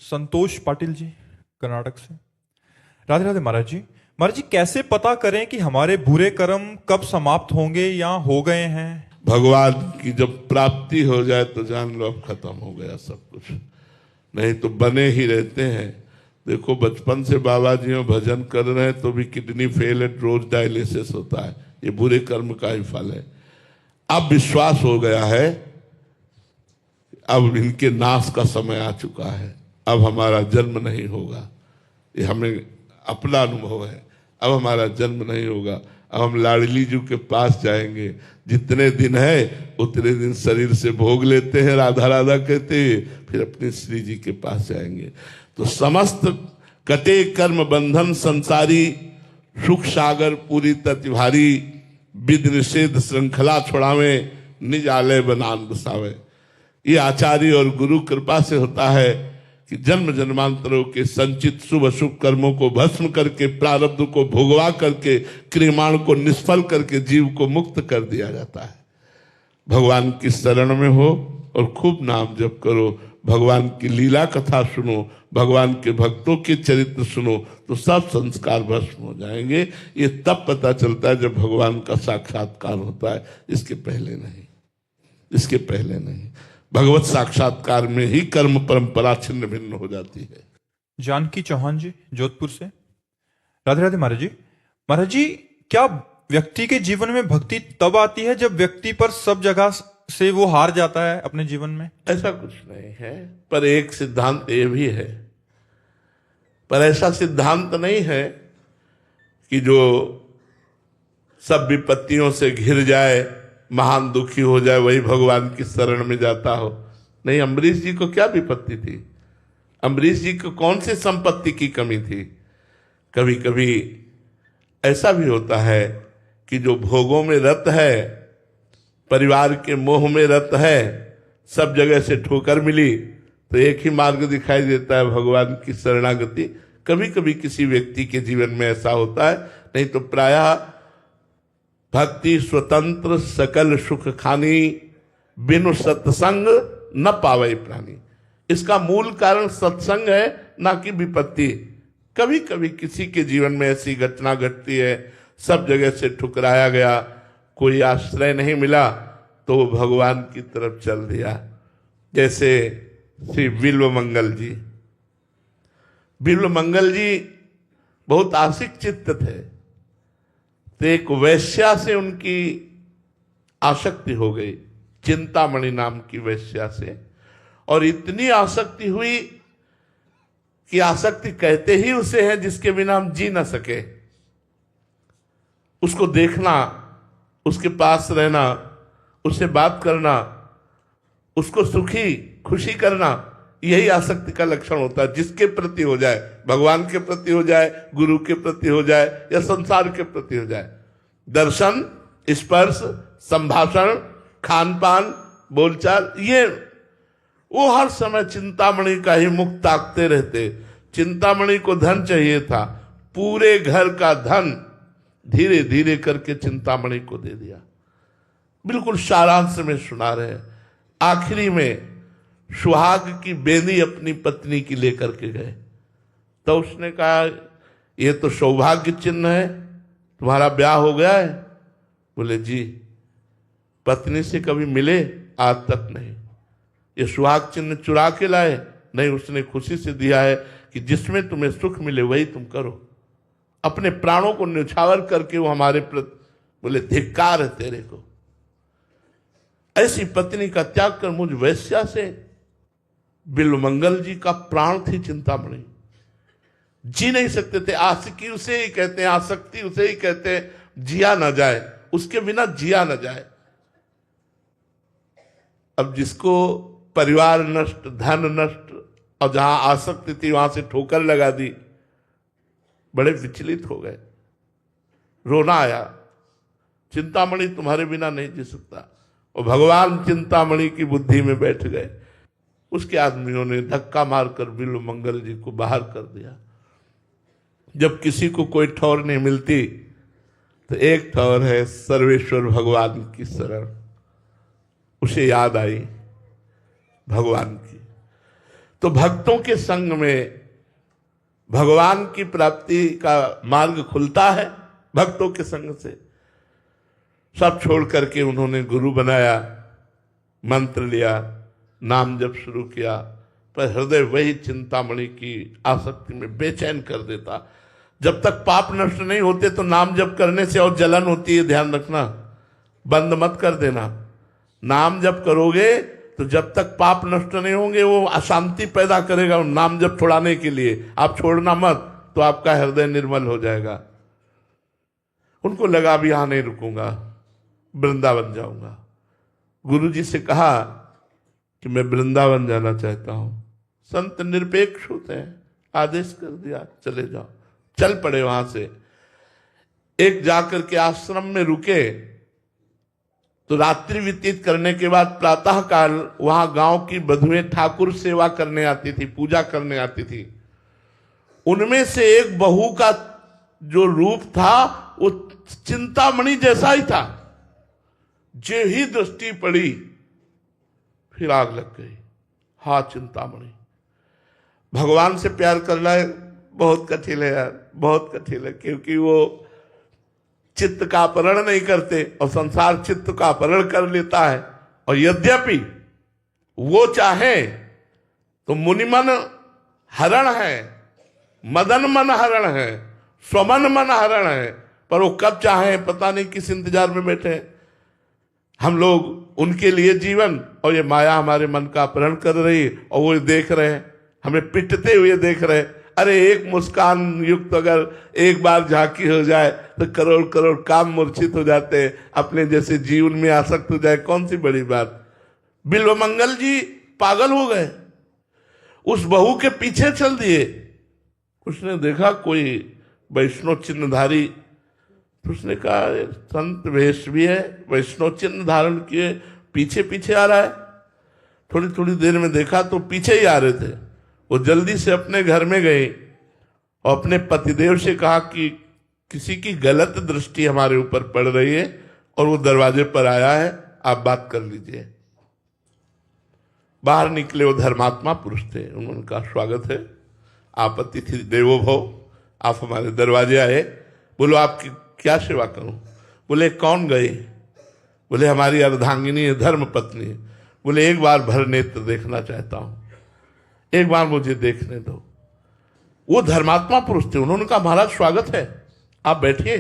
संतोष पाटिल जी, कर्नाटक से। राधे राधे महाराज जी। महाराज जी, कैसे पता करें कि हमारे बुरे कर्म कब समाप्त होंगे या हो गए हैं? भगवान की जब प्राप्ति हो जाए तो जान लो अब खत्म हो गया सब कुछ, नहीं तो बने ही रहते हैं। देखो बचपन से बाबा जी भजन कर रहे हैं तो भी किडनी फेल है, रोज डायलिसिस होता है, ये बुरे कर्म का ही फल है। अब विश्वास हो गया है, अब इनके नाश का समय आ चुका है, अब हमारा जन्म नहीं होगा, ये हमें अपना अनुभव है। अब हमारा जन्म नहीं होगा, अब हम लाडली जी के पास जाएंगे। जितने दिन है उतने दिन शरीर से भोग लेते हैं, राधा राधा कहते हैं, फिर अपने श्री जी के पास जाएंगे। तो समस्त कटे कर्म बंधन संसारी, सुख सागर पूरी ततिभारी, विध निषेध श्रृंखला छोड़ावे, निज आलय बनान बसावे। ये आचार्य और गुरु कृपा से होता है कि जन्म जन्मांतरों के संचित शुभ अशुभ कर्मों को भस्म करके, प्रारब्ध को भोगवा करके, क्रियमाण को निष्फल करके जीव को मुक्त कर दिया जाता है। भगवान की शरण में हो और खूब नाम जप करो, भगवान की लीला कथा सुनो, भगवान के भक्तों के चरित्र सुनो, तो सब संस्कार भस्म हो जाएंगे। ये तब पता चलता है जब भगवान का साक्षात्कार होता है, इसके पहले नहीं, इसके पहले नहीं। भगवत साक्षात्कार में ही कर्म परंपरा छिन्न भिन्न हो जाती है। जानकी चौहान जी, जोधपुर से। राधे राधे महाराज जी। महाराज जी, क्या व्यक्ति के जीवन में भक्ति तब आती है जब व्यक्ति पर सब जगह से वो हार जाता है अपने जीवन में? ऐसा कुछ नहीं है, पर एक सिद्धांत ये भी है, पर ऐसा सिद्धांत नहीं है कि जो सब विपत्तियों से घिर जाए, महान दुखी हो जाए, वही भगवान की शरण में जाता हो। नहीं, अम्बरीश जी को क्या विपत्ति थी? अम्बरीश जी को कौन सी संपत्ति की कमी थी? कभी कभी ऐसा भी होता है कि जो भोगों में रत है, परिवार के मोह में रत है, सब जगह से ठोकर मिली तो एक ही मार्ग दिखाई देता है, भगवान की शरणागति। कभी कभी किसी व्यक्ति के जीवन में ऐसा होता है, नहीं तो प्रायः भक्ति स्वतंत्र सकल सुख खानी, बिनु सत्संग न पावे प्राणी। इसका मूल कारण सत्संग है, ना कि विपत्ति। कभी कभी किसी के जीवन में ऐसी घटना घटती है, सब जगह से ठुकराया गया, कोई आश्रय नहीं मिला, तो वो भगवान की तरफ चल दिया। जैसे श्री बिल्वमंगल जी। बिल्वमंगल जी बहुत आशिक चित्त थे, तो एक वैश्या से उनकी आसक्ति हो गई, चिंतामणि नाम की वैश्या से। और इतनी आसक्ति हुई कि आसक्ति कहते ही उसे है जिसके बिना हम जी ना सके। उसको देखना, उसके पास रहना, उससे बात करना, उसको सुखी खुशी करना, यही आसक्ति का लक्षण होता है। जिसके प्रति हो जाए, भगवान के प्रति हो जाए, गुरु के प्रति हो जाए, या संसार के प्रति हो जाए। दर्शन, स्पर्श, संभाषण, खान पान, बोलचाल, ये वो हर समय चिंतामणि का ही मुख ताकते रहते। चिंतामणि को धन चाहिए था, पूरे घर का धन धीरे धीरे करके चिंतामणि को दे दिया। बिल्कुल सारांश में सुना रहे हैं। आखिरी में सुहाग की बेनी अपनी पत्नी की लेकर के गए, तो उसने कहा, ये तो सौभाग्य चिन्ह है, तुम्हारा ब्याह हो गया है? बोले जी। पत्नी से कभी मिले? आज तक नहीं। ये सुहाग चिन्ह चुरा के लाए? नहीं, उसने खुशी से दिया है कि जिसमें तुम्हें सुख मिले वही तुम करो। अपने प्राणों को न्यौछावर करके वो हमारे प्रति। बोले धिक्कार है तेरे को, ऐसी पत्नी का त्याग कर मुझ वैश्या से। बिल्वमंगल जी का प्राण थी चिंतामणि, जी नहीं सकते थे। आशिकी उसे ही कहते हैं, आसक्ति उसे ही कहते हैं, जिया ना जाए, उसके बिना जिया ना जाए। अब जिसको परिवार नष्ट, धन नष्ट, और जहां आसक्ति थी वहां से ठोकर लगा दी, बड़े विचलित हो गए, रोना आया। चिंतामणि तुम्हारे बिना नहीं जी सकता। और भगवान चिंतामणि की बुद्धि में बैठ गए। उसके आदमियों ने धक्का मारकर बिल्वमंगल जी को बाहर कर दिया। जब किसी को कोई ठौर नहीं मिलती तो एक ठौर है सर्वेश्वर भगवान की शरण। उसे याद आई भगवान की, तो भक्तों के संग में भगवान की प्राप्ति का मार्ग खुलता है। भक्तों के संग से सब छोड़ करके उन्होंने गुरु बनाया, मंत्र लिया, नाम जप शुरू किया, पर हृदय वही चिंतामणि की आसक्ति में बेचैन कर देता। जब तक पाप नष्ट नहीं होते तो नाम जप करने से और जलन होती है, ध्यान रखना, बंद मत कर देना। नाम जप करोगे तो जब तक पाप नष्ट नहीं होंगे वो अशांति पैदा करेगा नाम जप छुड़ाने के लिए। आप छोड़ना मत तो आपका हृदय निर्मल हो जाएगा। उनको लगा भी यहां नहीं रुकूंगा, वृंदावन जाऊंगा। गुरुजी से कहा कि मैं वृंदावन जाना चाहता हूं। संत निरपेक्ष होते हैं, आदेश कर दिया चले जाओ। चल पड़े वहां से। एक जाकर के आश्रम में रुके तो रात्रि व्यतीत करने के बाद प्रातः काल वहां गांव की बधुएं ठाकुर सेवा करने आती थी, पूजा करने आती थी। उनमें से एक बहू का जो रूप था वो चिंतामणि जैसा ही था। जो ही दृष्टि पड़ी फिर आग लग गई। हा चिंतामणि, भगवान से प्यार करना बहुत कठिन है यार, बहुत कठिन है, क्योंकि वो चित्त का अपहरण नहीं करते और संसार चित्त का अपहरण कर लेता है। और यद्यपि वो चाहे तो मुनिमन हरण है, मदन मन हरण है, स्वमन मन हरण है, पर वो कब चाहे पता नहीं किस इंतजार में बैठे। हम लोग उनके लिए जीवन और ये माया हमारे मन का अपहरण कर रही है और वो देख रहे हैं, हमें पिटते हुए देख रहे हैं। अरे एक मुस्कान युक्त अगर एक बार झांकी हो जाए तो करोड़ करोड़ काम मूर्छित हो जाते हैं, अपने जैसे जीवन में आसक्त हो जाए, कौन सी बड़ी बात। बिल्वमंगल जी पागल हो गए, उस बहू के पीछे चल दिए। उसने देखा कोई वैष्णव चिन्हधारी, तो उसने कहा संत वेश भी है, वैष्णव चिन्ह धारण किए, पीछे पीछे आ रहा है। थोड़ी थोड़ी देर में देखा तो पीछे ही आ रहे थे। वो जल्दी से अपने घर में गए और अपने पतिदेव से कहा कि किसी की गलत दृष्टि हमारे ऊपर पड़ रही है और वो दरवाजे पर आया है, आप बात कर लीजिए। बाहर निकले, वो धर्मात्मा पुरुष थे। उन्होंने कहा स्वागत है, आप अतिथि देवो भव, आप हमारे दरवाजे आए, बोलो आपकी क्या सेवा करूं। बोले कौन गए। बोले हमारी अर्धांगिनी है, धर्म पत्नी है। बोले एक बार भर नेत्र देखना चाहता हूं, एक बार मुझे देखने दो। वो धर्मात्मा पुरुष थे। उन्होंने कहा महाराज स्वागत है, आप बैठिए।